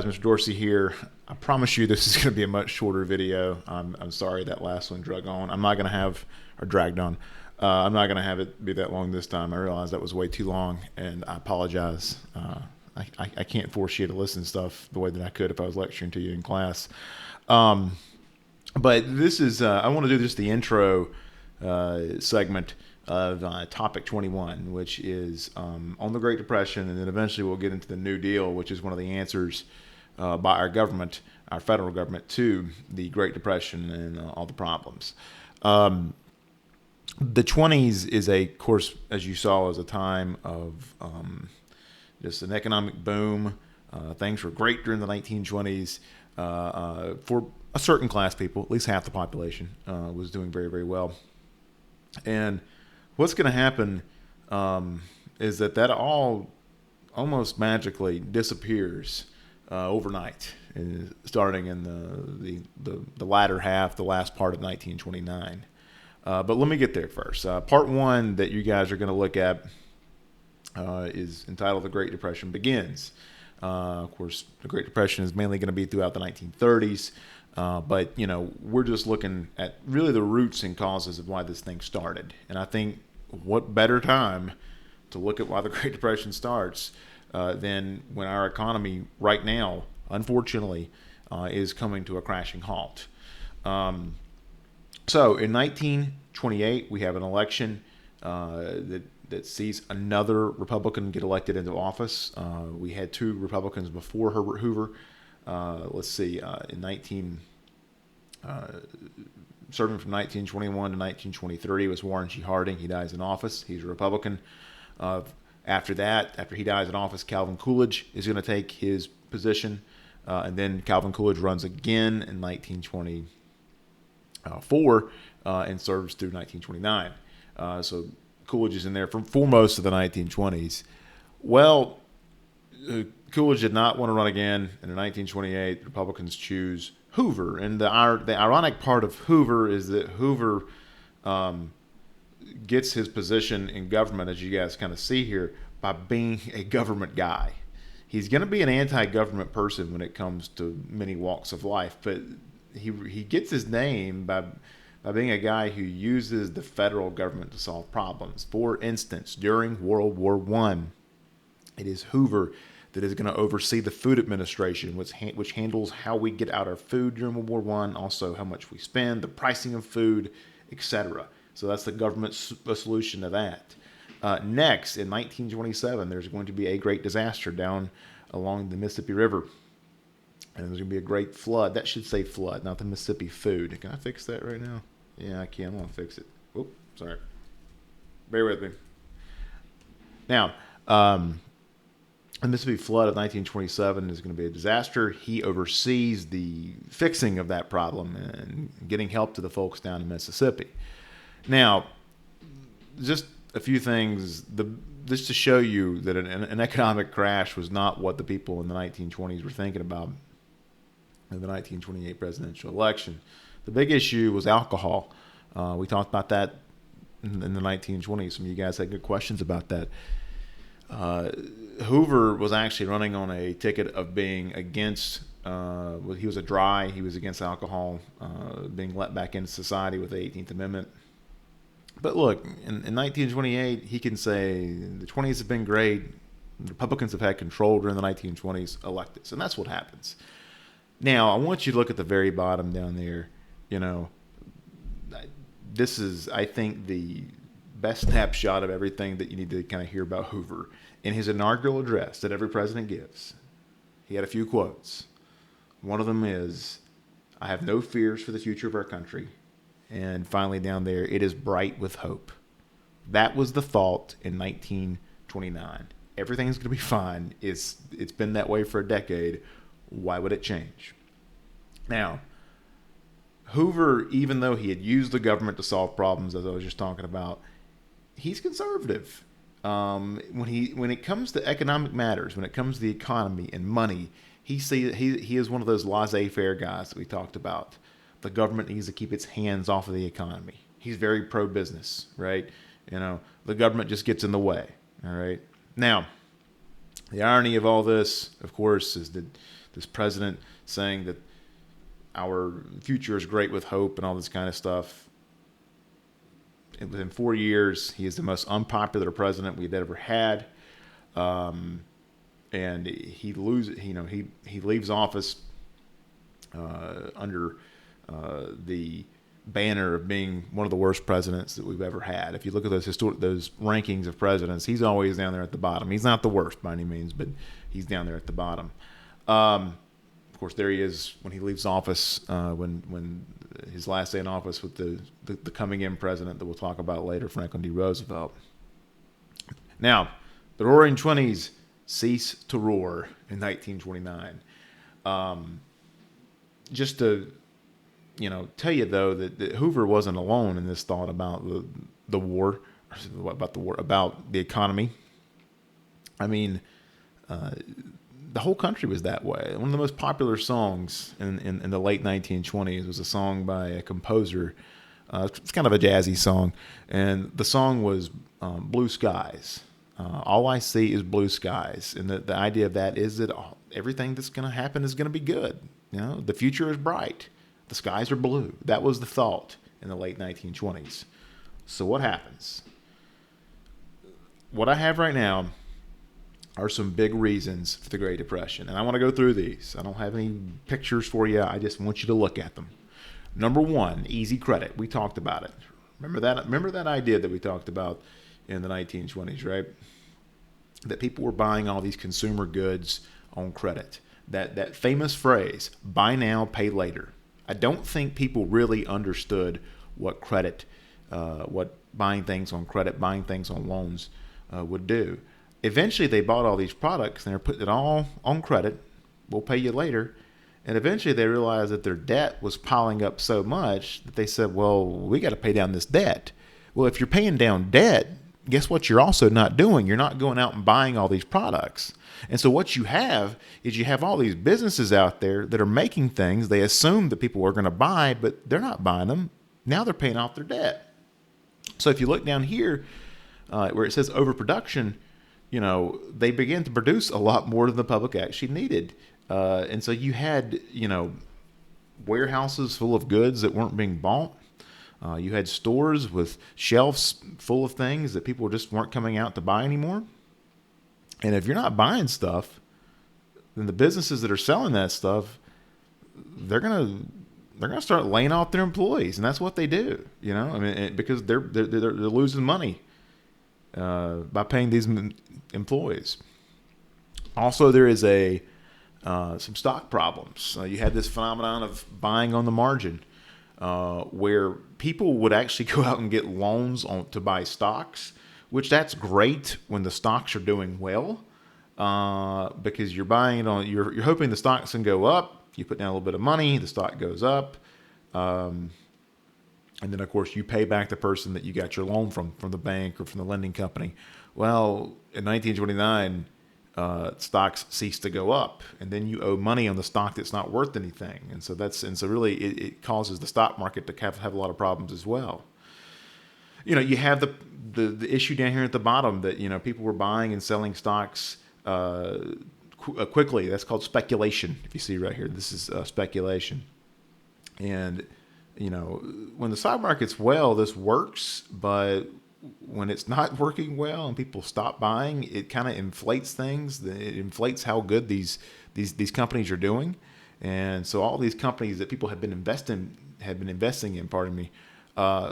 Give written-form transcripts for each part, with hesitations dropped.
Mr. Dorsey here. I promise you this is going to be a much shorter video. I'm sorry that last one drug on. I'm not going to have, or dragged on. I'm not going to have it be that long this time. I realized that was way too long, and I apologize. I can't force you to listen to stuff the way that I could if I was lecturing to you in class. But this is, I want to do just the intro segment of topic 21, which is on the Great Depression, and then eventually we'll get into the New Deal, which is one of the answers by our government, our federal government, to the Great Depression and all the problems. The 20s is of course, as you saw, is a time of just an economic boom. Things were great during the 1920s for a certain class of people. At least half the population was doing very, very well. And what's going to happen is that all almost magically disappears overnight, starting in the latter half, the last part of 1929. But let me get there first. Part one that you guys are going to look at is entitled "The Great Depression Begins." Of course, the Great Depression is mainly going to be throughout the 1930s. But, we're just looking at really the roots and causes of why this thing started. And I think what better time to look at why the Great Depression starts than when our economy right now, unfortunately, is coming to a crashing halt. So in 1928, we have an election that sees another Republican get elected into office. We had two Republicans before Herbert Hoover. Serving from 1921 to 1923 was Warren G. Harding. He dies in office. He's a Republican. After he dies in office, Calvin Coolidge is going to take his position. And then Calvin Coolidge runs again in 1924 and serves through 1929. So Coolidge is in there for most of the 1920s. Well, Coolidge did not want to run again. And in 1928, Republicans choose Hoover. And the ironic part of Hoover is that Hoover gets his position in government, as you guys kind of see here, by being a government guy. He's going to be an anti-government person when it comes to many walks of life, but he gets his name by being a guy who uses the federal government to solve problems. For instance, during World War I, it is Hoover that is going to oversee the Food Administration, which handles how we get out our food during World War I, also how much we spend, the pricing of food, etc. So that's the government's solution to that. Next, in 1927, there's going to be a great disaster down along the Mississippi River. And there's going to be a great flood. That should say flood, not the Mississippi food. Can I fix that right now? Yeah, I can. I'm going to fix it. Oop, sorry. Bear with me. Now, the Mississippi flood of 1927 is going to be a disaster. He oversees the fixing of that problem and getting help to the folks down in Mississippi. Now, just a few things, just to show you that an economic crash was not what the people in the 1920s were thinking about in the 1928 presidential election. The big issue was alcohol. We talked about that in the 1920s. Some of you guys had good questions about that. Hoover was actually running on a ticket of being against, he was against alcohol being let back into society with the 18th Amendment. But look, in 1928, he can say the 20s have been great. The Republicans have had control during the 1920s, elect us. And that's what happens. Now, I want you to look at the very bottom down there. This is, I think, the best snapshot of everything that you need to kind of hear about Hoover. In his inaugural address that every president gives, he had a few quotes. One of them is, "I have no fears for the future of our country." And finally down there, "It is bright with hope." That was the thought in 1929. Everything's going to be fine. It's been that way for a decade. Why would it change? Now, Hoover, even though he had used the government to solve problems, as I was just talking about, he's conservative. When it comes to economic matters, when it comes to the economy and money, he is one of those laissez-faire guys that we talked about. The government needs to keep its hands off of the economy. He's very pro-business, right? The government just gets in the way, all right? Now, the irony of all this, of course, is that this president saying that our future is great with hope and all this kind of stuff. And within 4 years, he is the most unpopular president we've ever had. And he leaves office under the banner of being one of the worst presidents that we've ever had. If you look at those rankings of presidents, he's always down there at the bottom. He's not the worst by any means, but he's down there at the bottom. Of course, there he is when he leaves office, when his last day in office with the coming in president that we'll talk about later, Franklin D. Roosevelt. Now, the Roaring Twenties cease to roar in 1929. Just to tell you though that Hoover wasn't alone in this thought about the war, about the economy. I mean, the whole country was that way. One of the most popular songs in the late 1920s was a song by a composer. It's kind of a jazzy song, and the song was Blue Skies. All I see is blue skies, and the idea of that is that everything that's going to happen is going to be good. The future is bright. The skies are blue. That was the thought in the late 1920s. So what happens? What I have right now are some big reasons for the Great Depression, and I want to go through these. I don't have any pictures for you. I just want you to look at them. Number one, easy credit. We talked about it. Remember that idea that we talked about in the 1920s, right? That people were buying all these consumer goods on credit. That famous phrase, buy now, pay later. I don't think people really understood what credit, what buying things on credit, buying things on loans would do. Eventually, they bought all these products and they're putting it all on credit. We'll pay you later. And eventually, they realized that their debt was piling up so much that they said, well, we got to pay down this debt. Well, if you're paying down debt, guess what you're also not doing? You're not going out and buying all these products. And so what you have is you have all these businesses out there that are making things. They assume that people are going to buy, but they're not buying them. Now they're paying off their debt. So if you look down here where it says overproduction, they began to produce a lot more than the public actually needed. And so you had, warehouses full of goods that weren't being bought. You had stores with shelves full of things that people just weren't coming out to buy anymore. And if you're not buying stuff, then the businesses that are selling that stuff, they're gonna start laying off their employees, and that's what they do. Because they're losing money by paying these employees. Also, there is some stock problems. You had this phenomenon of buying on the margin, where people would actually go out and get loans to buy stocks, which that's great when the stocks are doing well, because you're buying it on, you're hoping the stocks can go up. You put down a little bit of money, the stock goes up, and then of course you pay back the person that you got your loan from the bank or from the lending company. Well, in 1929, stocks cease to go up, and then you owe money on the stock that's not worth anything, and so really it causes the stock market to have a lot of problems as well. You have the issue down here at the bottom that people were buying and selling stocks quickly. That's called speculation. If you see right here, this is speculation, and when the stock market's well, this works, but when it's not working well and people stop buying, it kind of inflates things. It inflates how good these companies are doing, and so all these companies that people have been investing in,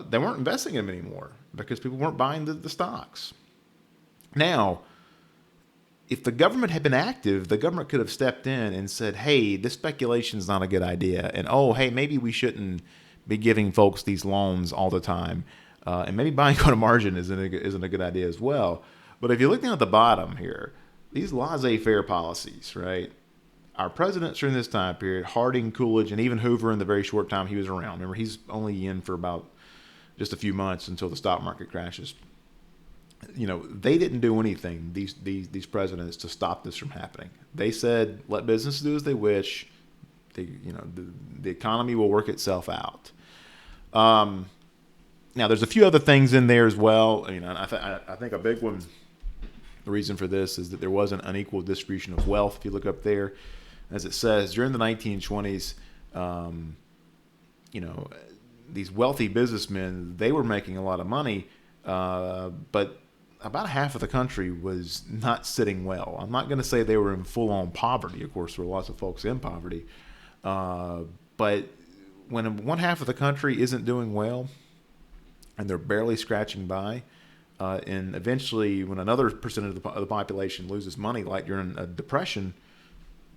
they weren't investing in them anymore because people weren't buying the stocks. Now, if the government had been active, the government could have stepped in and said, "Hey, this speculation is not a good idea," and hey, maybe we shouldn't be giving folks these loans all the time. And maybe buying on a margin isn't a good idea as well. But if you look down at the bottom here, these laissez-faire policies, right? Our presidents during this time period, Harding, Coolidge, and even Hoover in the very short time he was around. Remember, he's only in for about just a few months until the stock market crashes. They didn't do anything, these presidents, to stop this from happening. They said, let businesses do as they wish. The economy will work itself out. Now, there's a few other things in there as well. I think a big one, the reason for this is that there was an unequal distribution of wealth. If you look up there, as it says, during the 1920s, um, you know, these wealthy businessmen, they were making a lot of money, but about half of the country was not sitting well. I'm not going to say they were in full-on poverty. Of course, there were lots of folks in poverty. Uh, but when one half of the country isn't doing well and they're barely scratching by, and eventually when another percentage of the population loses money, like during a depression,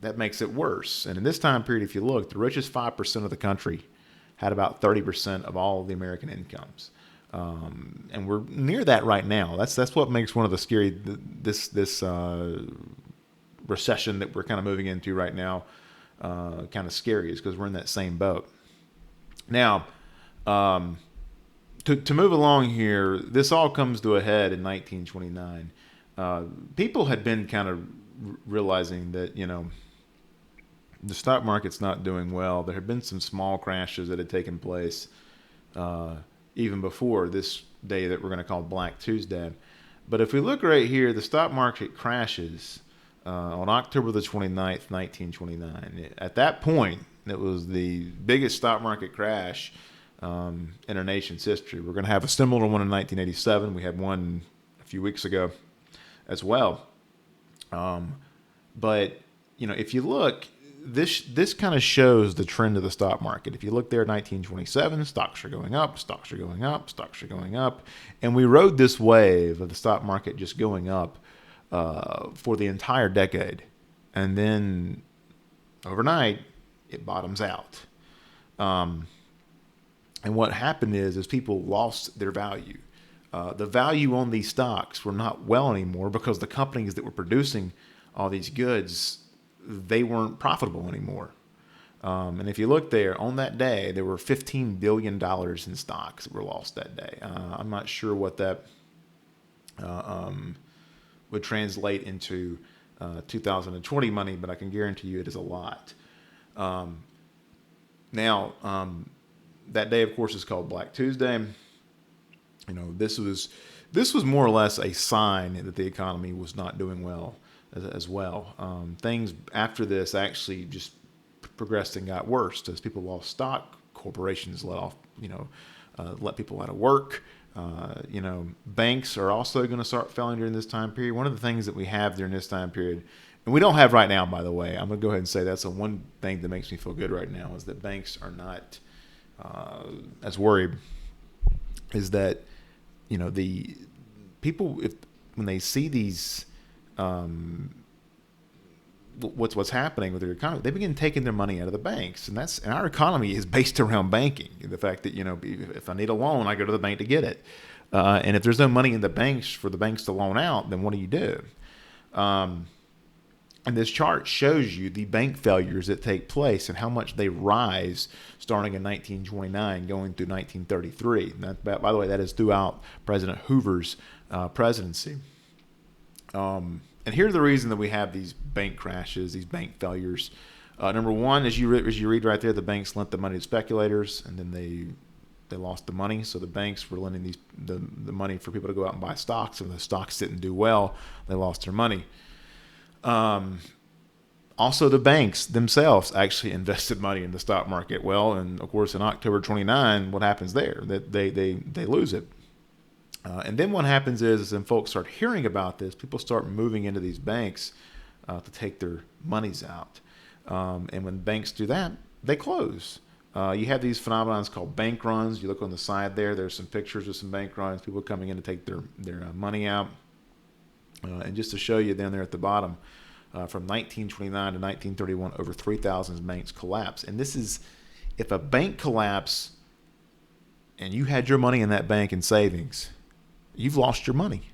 that makes it worse. And in this time period, if you look, the richest 5% of the country had about 30% of all of the American incomes. And we're near that right now. That's what makes one of the scary this recession that we're kind of moving into right now kind of scary, is because we're in that same boat. Now, to move along here, this all comes to a head in 1929. People had been kind of realizing that, the stock market's not doing well. There had been some small crashes that had taken place even before this day that we're going to call Black Tuesday. But if we look right here, the stock market crashes on October the 29th, 1929. At that point, it was the biggest stock market crash in our nation's history. We're going to have a similar one in 1987. We had one a few weeks ago as well. But, if you look, this kind of shows the trend of the stock market. If you look there at 1927, stocks are going up, stocks are going up, stocks are going up. And we rode this wave of the stock market just going up for the entire decade. And then overnight, it bottoms out. And what happened is people lost their value. The value on these stocks were not well anymore because the companies that were producing all these goods, they weren't profitable anymore. And if you look there, on that day, there were $15 billion in stocks that were lost that day. I'm not sure what that would translate into 2020 money, but I can guarantee you it is a lot. Now, that day, of course, is called Black Tuesday. This was more or less a sign that the economy was not doing well as well. Things after this actually just progressed and got worse as people lost stock. Corporations let people out of work. Banks are also going to start failing during this time period. One of the things that we have during this time period, and we don't have right now, by the way, I'm going to go ahead and say that's the one thing that makes me feel good right now, is that banks are not as worried, is that, the people, when they see these, what's happening with their economy, they begin taking their money out of the banks, and our economy is based around banking. The fact that if I need a loan, I go to the bank to get it, and if there's no money in the banks for the banks to loan out, then what do? And this chart shows you the bank failures that take place and how much they rise starting in 1929 going through 1933. And that, by the way, that is throughout President Hoover's presidency. And here's the reason that we have these bank crashes, these bank failures. Number one, as you read right there, the banks lent the money to speculators, and then they lost the money. So the banks were lending the money for people to go out and buy stocks, and the stocks didn't do well. They lost their money. Also, the banks themselves actually invested money in the stock market. Well, and of course, in October 29, what happens there? That they lose it. And then what happens is when folks start hearing about this, people start moving into these banks to take their monies out. And when banks do that, they close. You have these phenomena called bank runs. You look on the side there. There's some pictures of some bank runs, people coming in to take their money out. And just to show you down there at the bottom, from 1929 to 1931, over 3,000 banks collapsed. And this is, if a bank collapses and you had your money in that bank in savings, you've lost your money.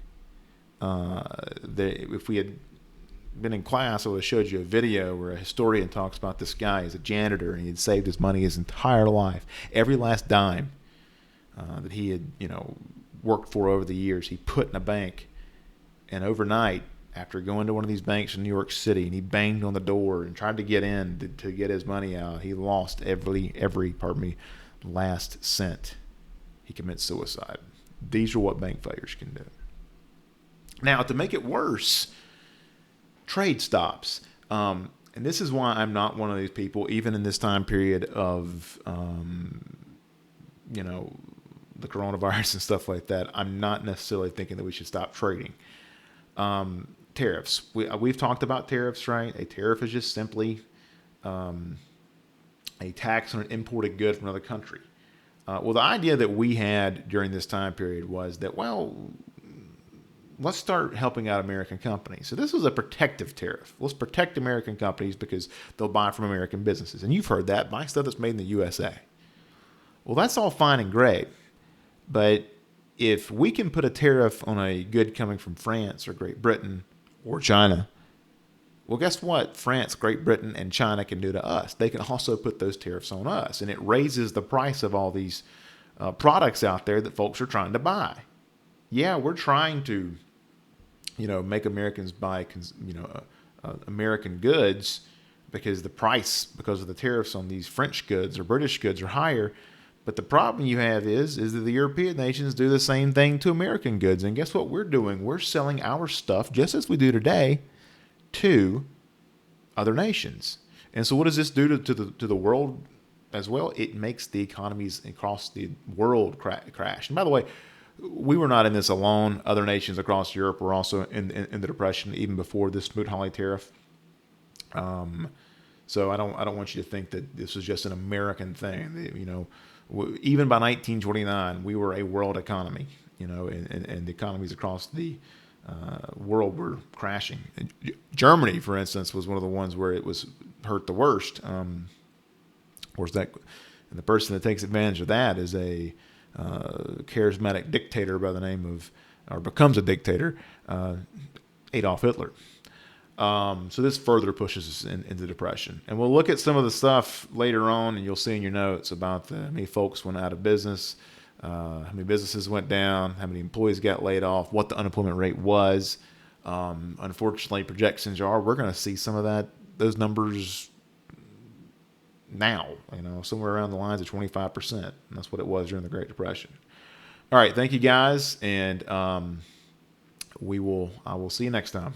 If we had been in class, I would have showed you a video where a historian talks about this guy. He's a janitor, and he had saved his money his entire life. Every last dime that he had, worked for over the years, he put in a bank. And overnight, after going to one of these banks in New York City, and he banged on the door and tried to get in to get his money out, he lost every last cent. He commits suicide. These are what bank failures can do. Now, to make it worse, trade stops. And this is why I'm not one of these people, even in this time period of, you know, the coronavirus and stuff like that. I'm not necessarily thinking that we should stop trading. Tariffs. We've talked about tariffs, right? A tariff is just simply a tax on an imported good from another country. Well, the idea that we had during this time period was that, well, let's start helping out American companies. So this was a protective tariff. Let's protect American companies because they'll buy from American businesses. And you've heard that, buy stuff that's made in the USA. Well, that's all fine and great. But if we can put a tariff on a good coming from France or Great Britain or China, well, guess what France, Great Britain, and China can do to us? They can also put those tariffs on us. And it raises the price of all these products out there that folks are trying to buy. Yeah, we're trying to, make Americans buy, American goods because the price, because of the tariffs on these French goods or British goods are higher. But the problem you have is that the European nations do the same thing to American goods. And guess what we're doing? We're selling our stuff, just as we do today, to other nations. And so what does this do to the world as well? It makes the economies across the world crash. And by the way, we were not in this alone. Other nations across Europe were also in the Depression even before this Smoot-Hawley tariff. So I don't want you to think that this was just an American thing. Even by 1929, we were a world economy. And the economies across the world were crashing. Germany, for instance, was one of the ones where it was hurt the worst. Of course, and the person that takes advantage of that is a charismatic dictator by the name of, or becomes a dictator, Adolf Hitler. So this further pushes us into depression. And we'll look at some of the stuff later on, and you'll see in your notes about how many folks went out of business, how many businesses went down, how many employees got laid off, what the unemployment rate was. Unfortunately, projections are we're going to see some of those numbers now, somewhere around the lines of 25%. And that's what it was during the Great Depression. All right. Thank you guys. And I will see you next time.